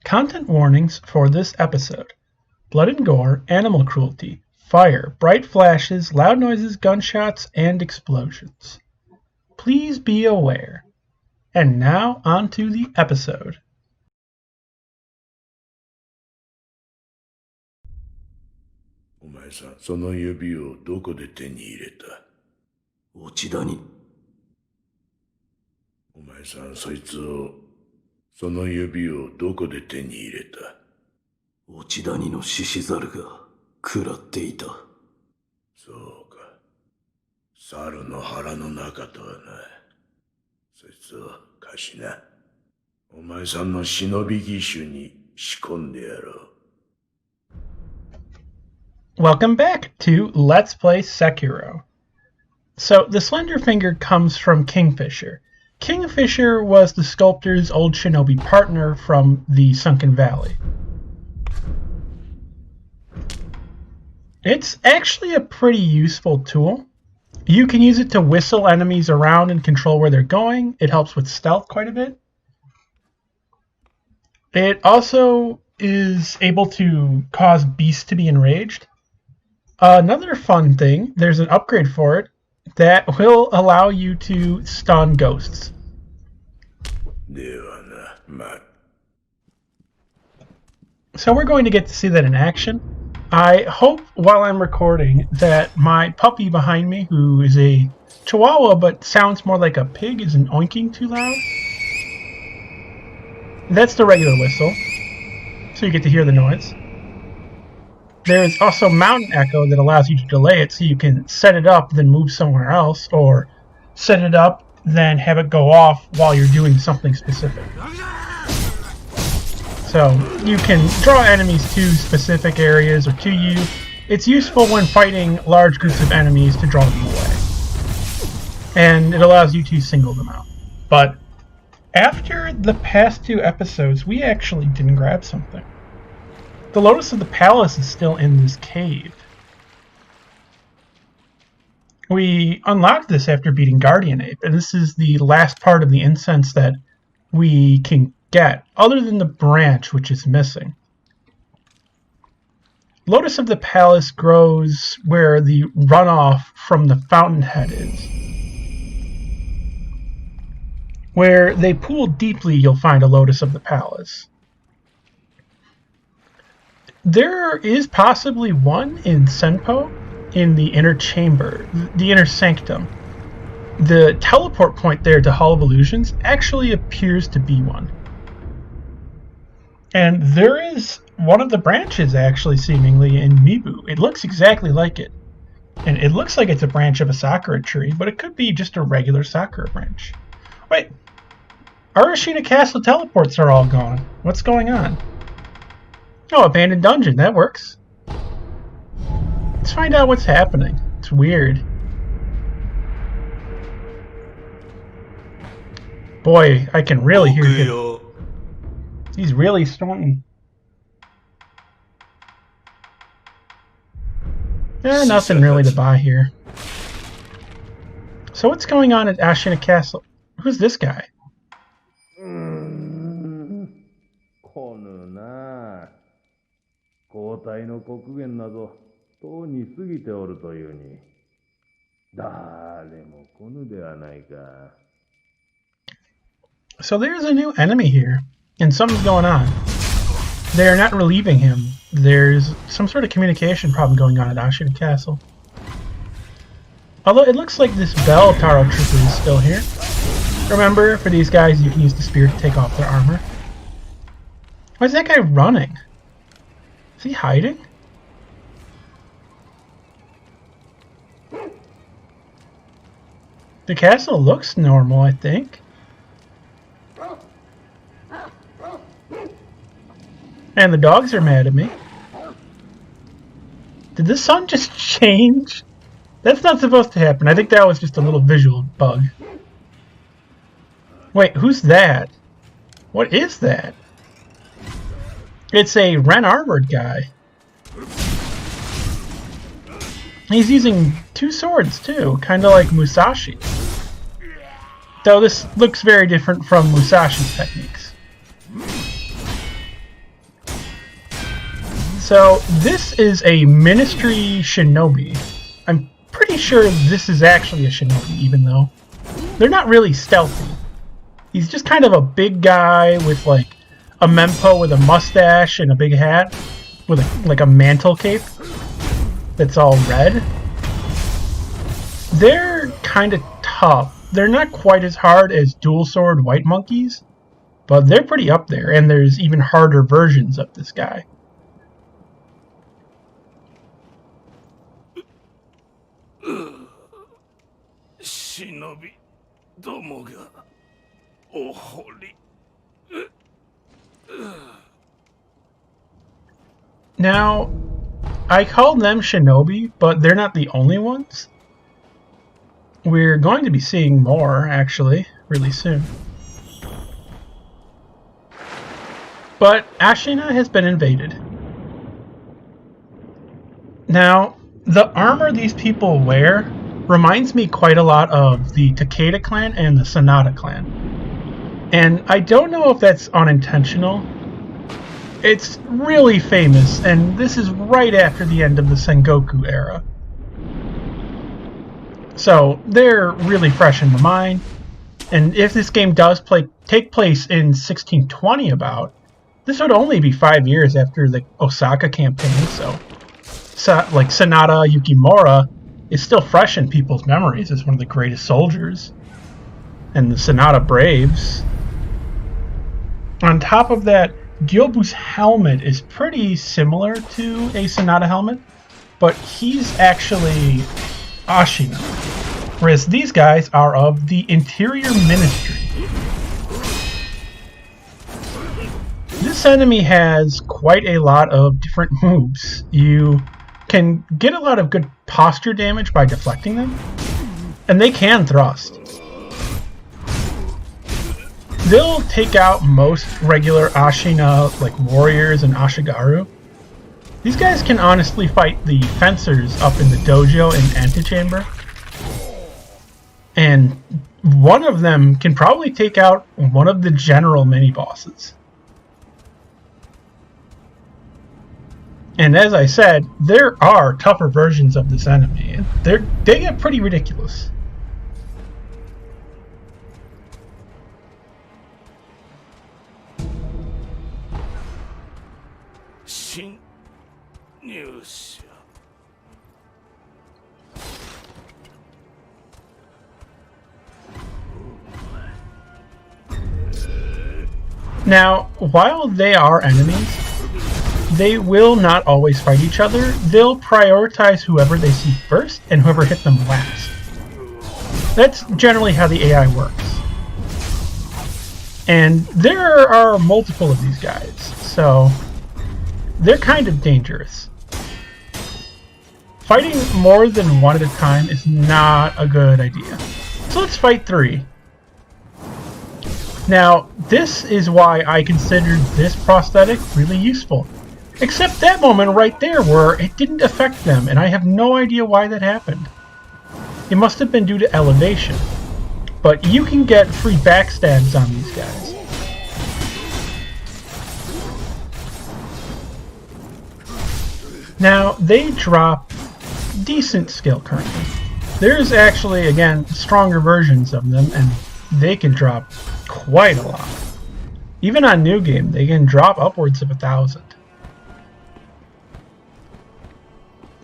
Content warnings for this episode: blood and gore, animal cruelty, fire, bright flashes, loud noises, gunshots, and explosions. Please be aware. And now, on to the episode. Omae-san, その指をどこで手に入れた？内田に。お前さん、そいつを、その指をどこで手に入れた？内谷の獅子猿が食らっていた。そうか。猿の腹の中とはな。そいつを貸しな。お前さんの忍び義手に仕込んでやろう。Welcome back to Let's Play Sekiro. So, the Slender Finger comes from Kingfisher. Kingfisher was the sculptor's old shinobi partner from the Sunken Valley. It's actually a pretty useful tool. You can use it to whistle enemies around and control where they're going. It helps with stealth quite a bit. It also is able to cause beasts to be enraged. Another fun thing, there's an upgrade for it that will allow you to stun ghosts. So we're going to get to see that in action. I hope while I'm recording that my puppy behind me, who is a chihuahua but sounds more like a pig, isn't oinking too loud. That's the regular whistle, so you get to hear the noise. There's also mountain echo that allows you to delay it so you can set it up, then move somewhere else, or set it up, then have it go off while you're doing something specific. So you can draw enemies to specific areas or to you. It's useful when fighting large groups of enemies to draw them away. And it allows you to single them out. But after the past two episodes, we actually didn't grab something. The Lotus of the Palace is still in this cave. We unlocked this after beating Guardian Ape, and this is the last part of the incense that we can get, other than the branch, which is missing. Lotus of the Palace grows where the runoff from the fountainhead is. Where they pool deeply, you'll find a Lotus of the Palace. There is possibly one in Senpo, in the inner chamber, the inner sanctum. The teleport point there to Hall of Illusions actually appears to be one. And there is one of the branches actually seemingly in Mibu. It looks exactly like it. And it looks like it's a branch of a sakura tree, but it could be just a regular sakura branch. Wait, our Ashina Castle teleports are all gone. What's going on? Oh, abandoned dungeon, that works. Let's find out what's happening. It's weird. Boy, I can really hear him. He's really strong. Nothing really to buy here. So what's going on at Ashina Castle? Who's this guy? So there's a new enemy here, and something's going on. They're not relieving him. There's some sort of communication problem going on at Ashina Castle. Although it looks like this Bell Taro Trooper is still here. Remember, for these guys, you can use the spear to take off their armor. Why is that guy running? Is he hiding? The castle looks normal, I think. And the dogs are mad at me. Did the sun just change? That's not supposed to happen. I think that was just a little visual bug. Wait, who's that? What is that? It's a Ren armored guy. He's using two swords too, kind of like Musashi. Though this looks very different from Musashi's techniques. So this is a ministry shinobi. I'm pretty sure this is actually a shinobi, even though they're not really stealthy. He's just kind of a big guy with like a mempo with a mustache and a big hat with like a mantle cape that's all red. They're kind of tough. They're not quite as hard as dual sword white monkeys, but they're pretty up there, and there's even harder versions of this guy. Shinobi domo ga ohori. Now, I call them shinobi, but they're not the only ones. We're going to be seeing more, actually, really soon. But Ashina has been invaded. Now, the armor these people wear reminds me quite a lot of the Takeda clan and the Sanada clan. And I don't know if that's unintentional. It's really famous, and this is right after the end of the Sengoku era. So they're really fresh in the mind. And if this game does take place in 1620 about, this would only be 5 years after the Osaka campaign, so like Sanada Yukimura is still fresh in people's memories as one of the greatest soldiers. And the Sanada Braves. On top of that, Gyoubu's helmet is pretty similar to a Sanada helmet, but he's actually Ashina, whereas these guys are of the Interior Ministry. This enemy has quite a lot of different moves. You can get a lot of good posture damage by deflecting them, and they can thrust. They'll take out most regular Ashina, like warriors and Ashigaru. These guys can honestly fight the fencers up in the dojo and antechamber. And one of them can probably take out one of the general mini-bosses. And as I said, there are tougher versions of this enemy. They get pretty ridiculous. Now, while they are enemies, they will not always fight each other. They'll prioritize whoever they see first and whoever hit them last. That's generally how the AI works. And there are multiple of these guys, so they're kind of dangerous. Fighting more than one at a time is not a good idea. So let's fight 3. Now, this is why I considered this prosthetic really useful. Except that moment right there where it didn't affect them, and I have no idea why that happened. It must have been due to elevation. But you can get free backstabs on these guys. Now, they drop decent skill currently. There's actually, again, stronger versions of them, and they can drop quite a lot. Even on New Game, they can drop upwards of 1,000.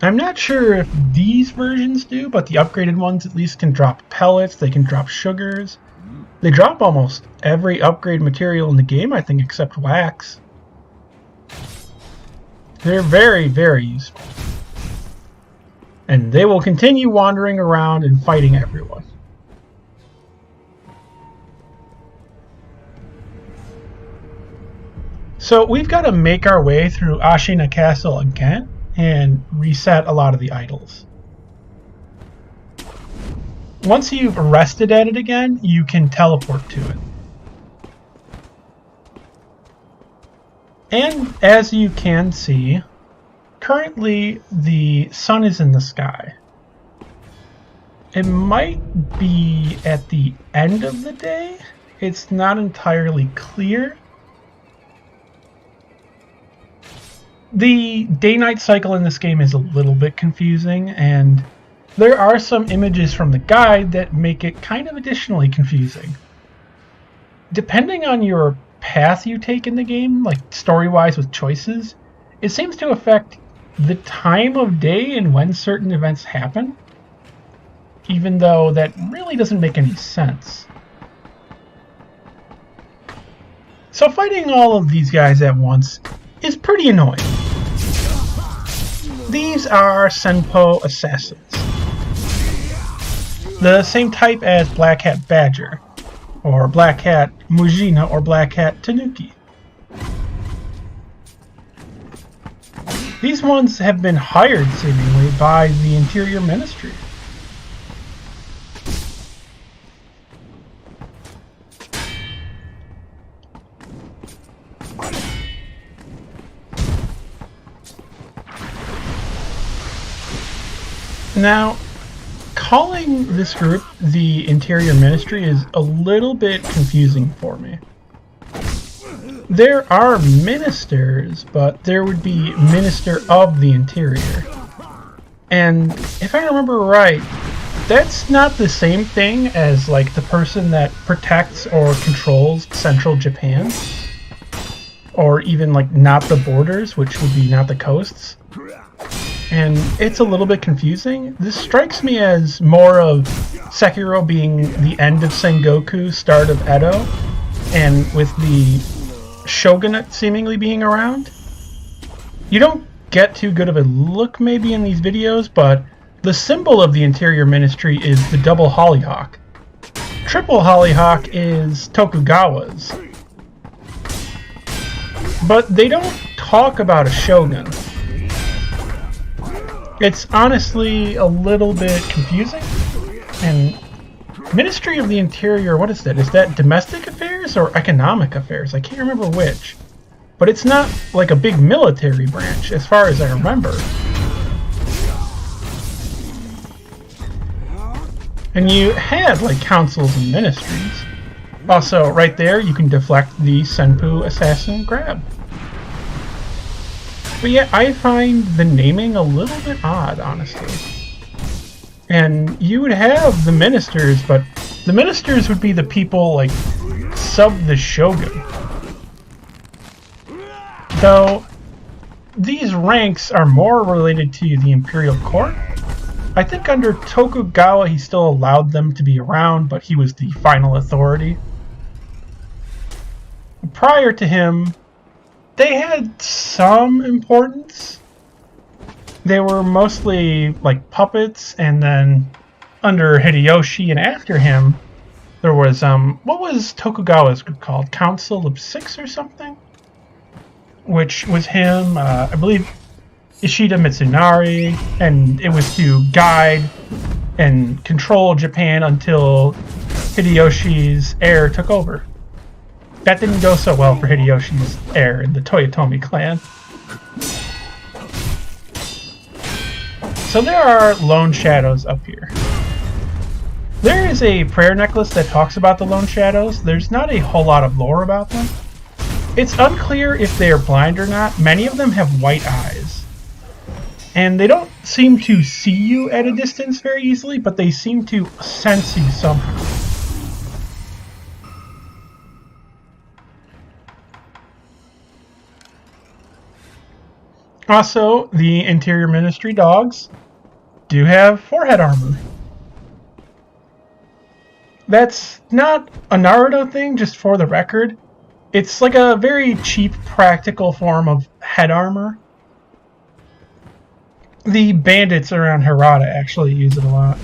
I'm not sure if these versions do, but the upgraded ones at least can drop pellets, they can drop sugars. They drop almost every upgrade material in the game, I think, except wax. They're very, very useful. And they will continue wandering around and fighting everyone. So we've got to make our way through Ashina Castle again and reset a lot of the idols. Once you've rested at it again, you can teleport to it. And as you can see, currently the sun is in the sky. It might be at the end of the day. It's not entirely clear. The day-night cycle in this game is a little bit confusing, and there are some images from the guide that make it kind of additionally confusing. Depending on your path you take in the game, like story-wise with choices, it seems to affect the time of day and when certain events happen, even though that really doesn't make any sense. So fighting all of these guys at once is pretty annoying. These are Senpo assassins, the same type as Black Hat Badger, or Black Hat Mujina, or Black Hat Tanuki. These ones have been hired, seemingly, by the Interior Ministry. Now, calling this group the Interior Ministry is a little bit confusing for me. There are ministers, but there would be Minister of the Interior. And if I remember right, that's not the same thing as like the person that protects or controls central Japan. Or even like not the borders, which would be not the coasts. And it's a little bit confusing. This strikes me as more of Sekiro being the end of Sengoku, start of Edo, and with the shogunate seemingly being around. You don't get too good of a look maybe in these videos, but the symbol of the Interior Ministry is the double hollyhock. Triple hollyhock is Tokugawa's. But they don't talk about a shogun. It's honestly a little bit confusing. And Ministry of the Interior, what is that? Is that domestic affairs or economic affairs? I can't remember which. But it's not like a big military branch, as far as I remember. And you had like councils and ministries. Also, right there, you can deflect the Senpu assassin grab. But yeah, I find the naming a little bit odd, honestly. And you would have the ministers, but the ministers would be the people, like, sub the shogun. Though, these ranks are more related to the imperial court. I think under Tokugawa he still allowed them to be around, but he was the final authority. Prior to him, they had some importance. They were mostly like puppets, and then under Hideyoshi and after him, there was what was Tokugawa's group called? Council of Six or something? Which was him, I believe Ishida Mitsunari, and it was to guide and control Japan until Hideyoshi's heir took over. That didn't go so well for Hideyoshi's heir in the Toyotomi clan. So there are lone shadows up here. There is a prayer necklace that talks about the lone shadows. There's not a whole lot of lore about them. It's unclear if they are blind or not. Many of them have white eyes. And they don't seem to see you at a distance very easily, but they seem to sense you somehow. Also, the Interior Ministry dogs do have forehead armor. That's not a Naruto thing, just for the record. It's like a very cheap, practical form of head armor. The bandits around Hirata actually use it a lot.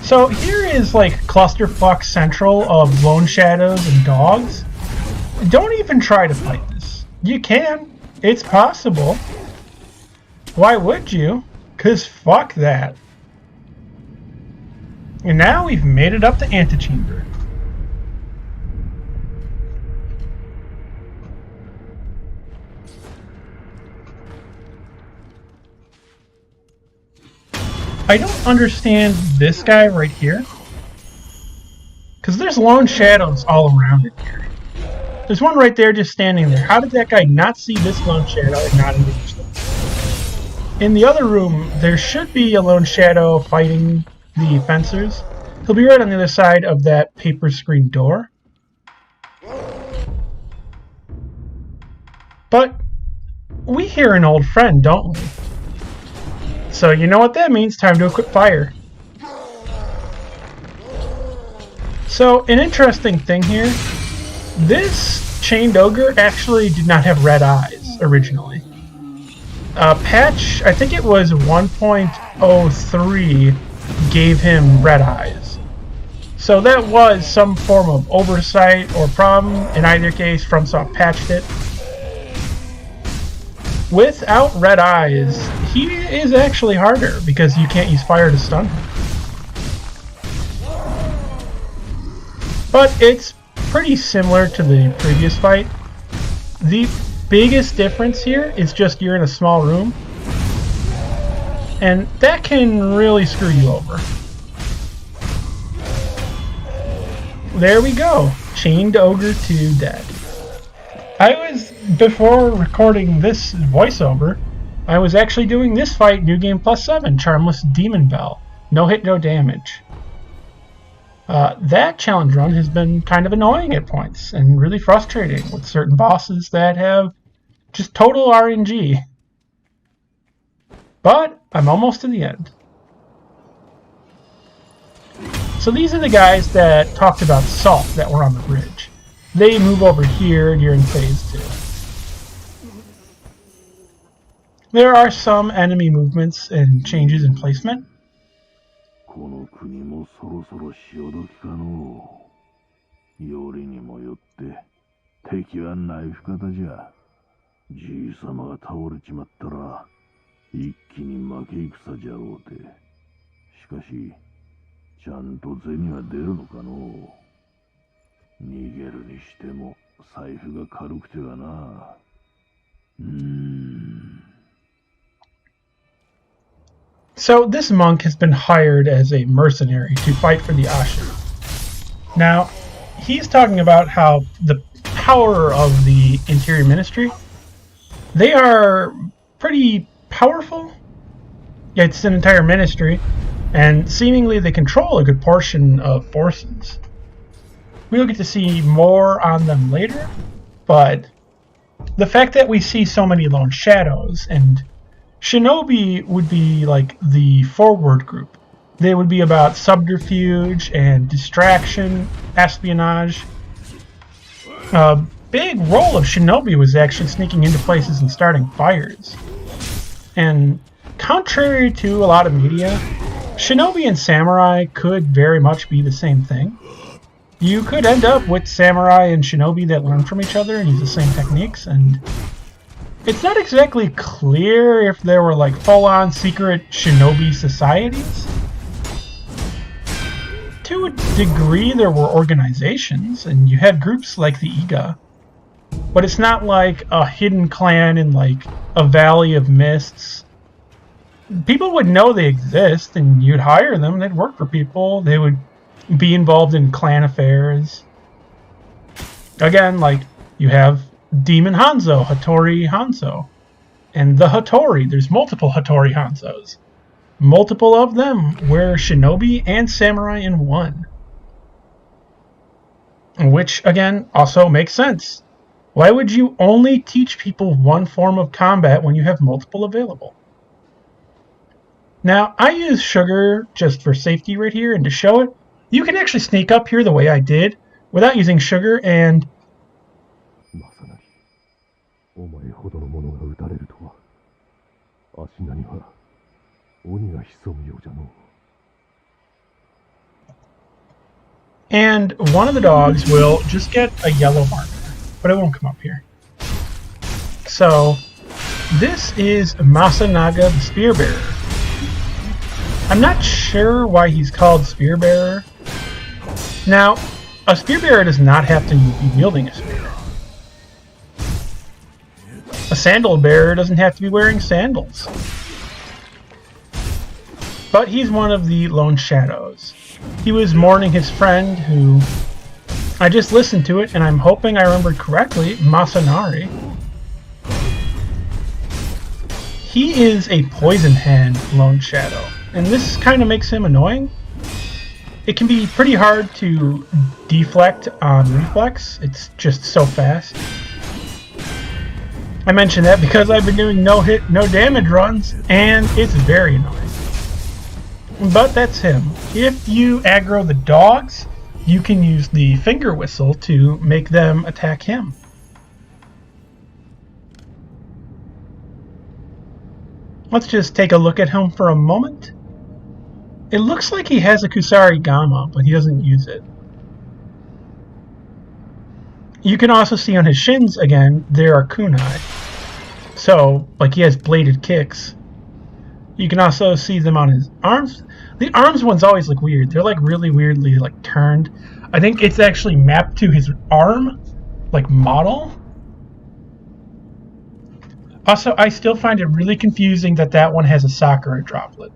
So here is like clusterfuck central of lone shadows and dogs. Don't even try to fight this. You can. It's possible. Why would you? 'Cause fuck that. And now we've made it up to Antechamber. I don't understand this guy right here. Because there's lone shadows all around it here. There's one right there just standing there. How did that guy not see this lone shadow and not engage them? In the other room, there should be a lone shadow fighting the fencers. He'll be right on the other side of that paper screen door. But we hear an old friend, don't we? So you know what that means, time to equip fire. So an interesting thing here, this chained ogre actually did not have red eyes originally. Patch, I think it was 1.03, gave him red eyes. So that was some form of oversight or problem. In either case, FromSoft patched it. Without red eyes, he is actually harder because you can't use fire to stun him. But it's pretty similar to the previous fight. The biggest difference here is just you're in a small room, and that can really screw you over. There we go. Chained Ogre 2 dead. Before recording this voiceover, I was actually doing this fight, New Game Plus 7, Charmless Demon Bell. No hit, no damage. That challenge run has been kind of annoying at points, and really frustrating with certain bosses that have just total RNG. But I'm almost to the end. So these are the guys that talked about salt that were on the bridge. They move over here during phase 2. There are some enemy movements and changes in placement. この国もそろそろ潮時かのう。よりにもよって敵はナイフ型じゃ。じいさまが倒れちまったら一気に負け戦じゃろうて。しかしちゃんと銭は出るのかのう。逃げるにしても財布が軽くてはな。So this monk has been hired as a mercenary to fight for the Ashina. Now, he's talking about how the power of the Interior Ministry, they are pretty powerful. It's an entire ministry, and seemingly they control a good portion of forces. We'll get to see more on them later, but the fact that we see so many lone shadows, and Shinobi would be like the forward group. They would be about subterfuge and distraction, espionage. A big role of Shinobi was actually sneaking into places and starting fires. And contrary to a lot of media, Shinobi and Samurai could very much be the same thing. You could end up with Samurai and Shinobi that learn from each other and use the same techniques, and it's not exactly clear if there were like full-on secret Shinobi societies. To a degree there were organizations, and you had groups like the Iga, but it's not like a hidden clan in like a valley of mists. People would know they exist, and you'd hire them, they'd work for people, they would be involved in clan affairs. Again, like, you have Demon Hanzo, Hattori Hanzo. And the Hattori, there's multiple Hattori Hanzos. Multiple of them were Shinobi and Samurai in one. Which, again, also makes sense. Why would you only teach people one form of combat when you have multiple available? Now, I use sugar just for safety right here, and to show it, you can actually sneak up here the way I did, without using sugar, and one of the dogs will just get a yellow marker, but it won't come up here. So, this is Masanaga the Spear Bearer. I'm not sure why he's called Spear Bearer. Now, a Spear Bearer does not have to be wielding a spear. A Sandal Bearer doesn't have to be wearing sandals. But he's one of the Lone Shadows. He was mourning his friend who, I just listened to it, and I'm hoping I remembered correctly. Masanari. He is a Poison Hand Lone Shadow, and this kind of makes him annoying. It can be pretty hard to deflect on reflex. It's just so fast. I mention that because I've been doing no hit, no damage runs, and it's very annoying. But that's him. If you aggro the dogs, you can use the finger whistle to make them attack him. Let's just take a look at him for a moment. It looks like he has a Kusari Gama, but he doesn't use it. You can also see on his shins, again, there are kunai. So, like, he has bladed kicks. You can also see them on his arms. The arms ones always look weird. They're, like, really weirdly, like, turned. I think it's actually mapped to his arm, like, model. Also, I still find it really confusing that that one has a Sakura droplet.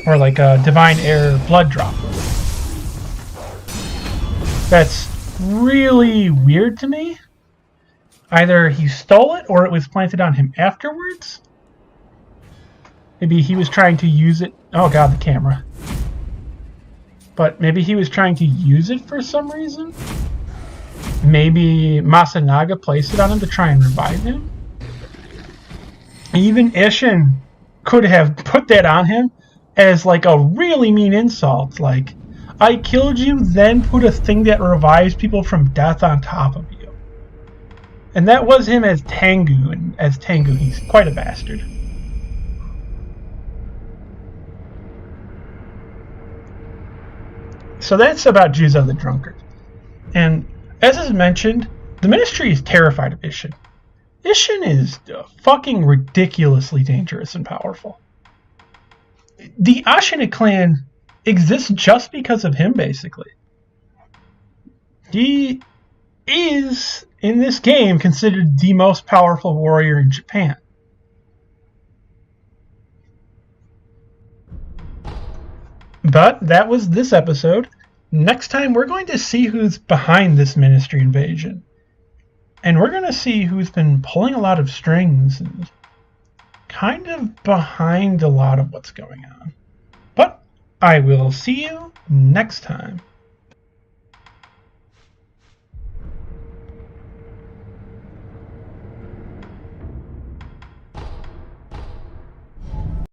Or, like, a Divine Air blood droplet. That's really weird to me. Either he stole it or it was planted on him afterwards. Maybe he was trying to use it. Oh god, the camera. But maybe he was trying to use it for some reason. Maybe Masanaga placed it on him to try and revive him. Even Ishin could have put that on him as like a really mean insult. Like, I killed you, then put a thing that revives people from death on top of you. And that was him as Tengu, and as Tengu, he's quite a bastard. So that's about Juzo the Drunkard. And as is mentioned, the Ministry is terrified of Ishin. Ishin is fucking ridiculously dangerous and powerful. The Ashina clan exists just because of him, basically. He is, in this game, considered the most powerful warrior in Japan. But that was this episode. Next time, we're going to see who's behind this Ministry invasion. And we're going to see who's been pulling a lot of strings and kind of behind a lot of what's going on. But I will see you next time.